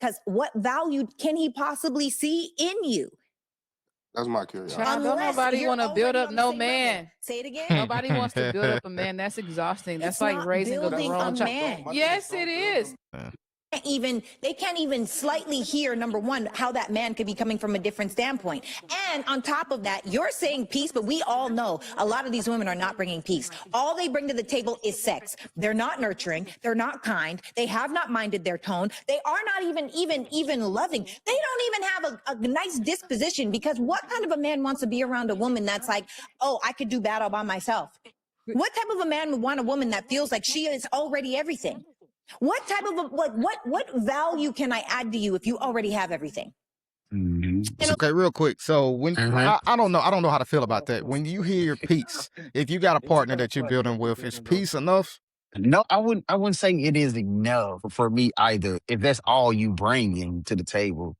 Because what value can he possibly see in you? That's my curiosity. Child, don't Unless nobody you're want to build already up on the no same level. man. Say it again. Nobody wants to build up a man. That's exhausting. That's It's like not raising a building a grown child. man. Yes, it is. They can't even slightly hear, number one, how that man could be coming from a different standpoint. And on top of that, you're saying peace, but we all know a lot of these women are not bringing peace. All they bring to the table is sex. They're not nurturing. They're not kind. They have not minded their tone. They are not even loving. They don't even have a nice disposition, because what kind of a man wants to be around a woman that's like, oh, I could do bad all by myself? What type of a man would want a woman that feels like she is already everything? What type of what value can I add to you if you already have everything? Okay, real quick. So when I don't know how to feel about that. When you hear peace, if you got a partner that you're building with, is peace enough? No, I wouldn't say it is enough for me either. If that's all you bringing to the table,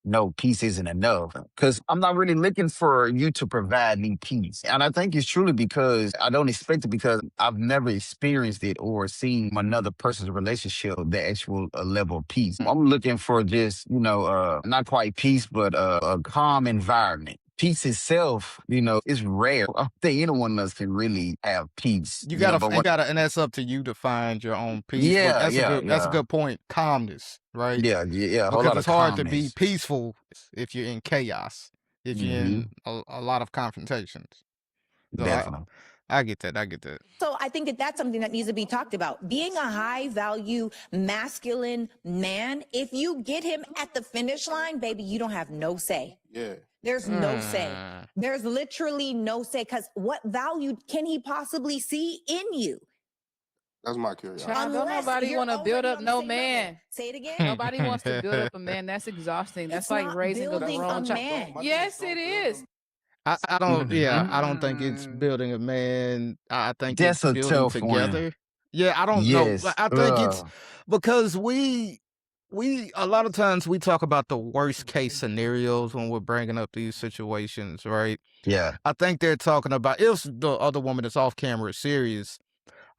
no, peace isn't enough. Because I'm not really looking for you to provide me peace. And I think it's truly because I don't expect it, because I've never experienced it or seen another person's relationship, the actual level of peace. I'm looking for just, not quite peace, but a calm environment. Peace itself, is rare. I don't think anyone of us can really have peace. You gotta, and that's up to you to find your own peace. Yeah, That's a good point. Calmness, right? Yeah. Because it's hard to be peaceful if you're in chaos, if you're in a lot of confrontations. So Definitely. I get that. So I think that's something that needs to be talked about. Being a high value masculine man, if you get him at the finish line, baby, you don't have no say. Yeah. There's no say. There's literally no say, because what value can he possibly see in you? That's my curiosity. Child, don't Unless nobody you're want to build already up on the no same man. level. Say it again. Nobody wants to build up a man. That's exhausting. That's It's like not raising a building grown a child. man. Yes, it is. I don't think it's building a man. I think That's it's a building tough one. together. Yeah, I don't know. Yes. I think it's because we a lot of times we talk about the worst case scenarios when we're bringing up these situations, right? Yeah. I think they're talking about, if the other woman that's off camera is serious,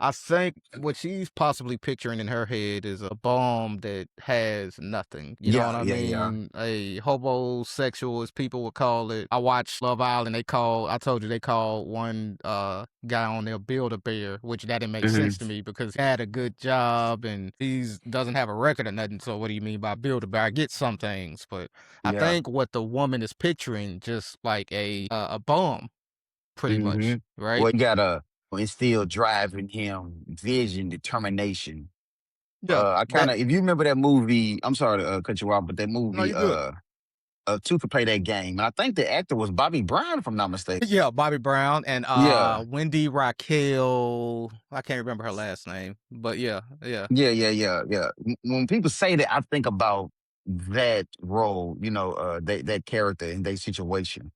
I think what she's possibly picturing in her head is a bomb that has nothing. You know what I mean? A homosexual, as people would call it. I watched Love Island. I told you they called one guy on there Build-A-Bear, which that didn't make sense to me, because he had a good job and he doesn't have a record or nothing. So what do you mean by Build-A-Bear? I get some things, but I think what the woman is picturing just like a bomb, pretty much, right? Well, you gotta instill drive in him, vision, determination. I kind of, if you remember that movie, I'm sorry to cut you off, but that movie, Two Could Play That Game. And I think the actor was Bobby Brown, if I'm not mistaken. Yeah, Bobby Brown and Wendy Raquel. I can't remember her last name, but yeah. When people say that, I think about that role, that character in that situation.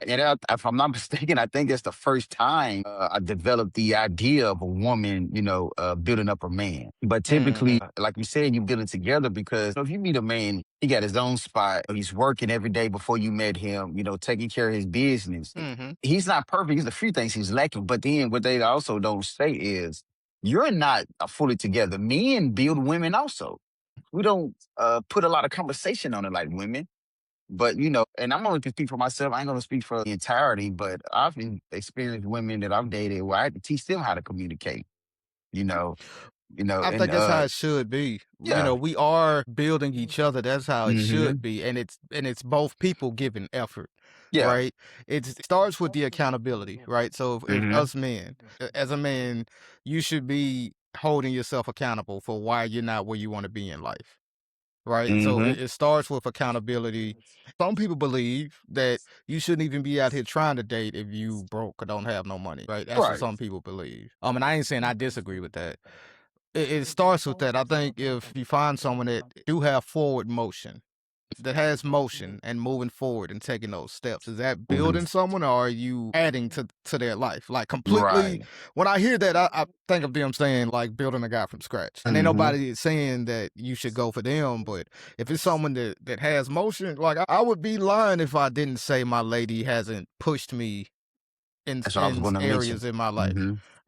And if I'm not mistaken, I think it's the first time I developed the idea of a woman, building up a man. But typically, like you said, you build it together, because if you meet a man, he got his own spot. He's working every day before you met him, taking care of his business. He's not perfect. There's a few things he's lacking. But then what they also don't say is, you're not fully together. Men build women also. We don't put a lot of conversation on it like women. But, and I'm only speak for myself. I ain't going to speak for the entirety, but I've experienced women that I've dated where I had to teach them how to communicate, I think that's how it should be. Yeah. We are building each other. That's how it should be. And it's both people giving effort, right? It starts with the accountability, right? So if us men, as a man, you should be holding yourself accountable for why you're not where you want to be in life. Right. So it starts with accountability. Some people believe that you shouldn't even be out here trying to date if you broke or don't have no money. Right. That's what some people believe. And I ain't saying I disagree with that. It starts with that. I think if you find someone that do have forward motion, that has motion and moving forward and taking those steps, is that building someone, or are you adding to their life? Like completely, when I hear that, I think of them saying like building a guy from scratch. And ain't nobody saying that you should go for them, but if it's someone that has motion, like I would be lying if I didn't say my lady hasn't pushed me That's what I was going to mention. areas in my life.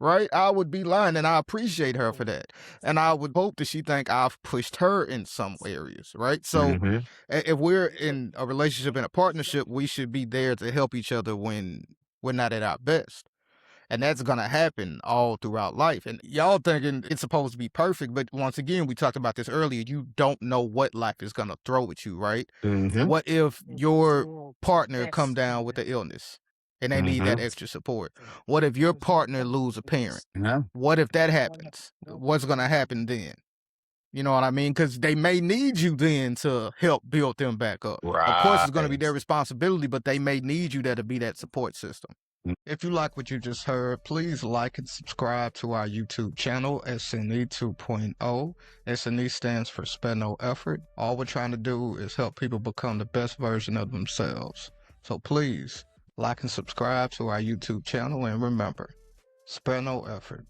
Right? I would be lying, and I appreciate her for that. And I would hope that she think I've pushed her in some areas, right? So if we're in a relationship, in a partnership, we should be there to help each other when we're not at our best. And that's going to happen all throughout life. And y'all thinking it's supposed to be perfect, but once again, we talked about this earlier, you don't know what life is going to throw at you, right? What if your partner come down with an illness and they need that extra support? What if your partner lose a parent? What if that happens? What's going to happen then? You know what I mean? Because they may need you then to help build them back up. Of course, it's going to be their responsibility, but they may need you there to be that support system. If you like what you just heard, please like and subscribe to our YouTube channel, SNE 2.0. SNE stands for Spare No Effort. All we're trying to do is help people become the best version of themselves. So please like and subscribe to our YouTube channel, and remember, spare no effort.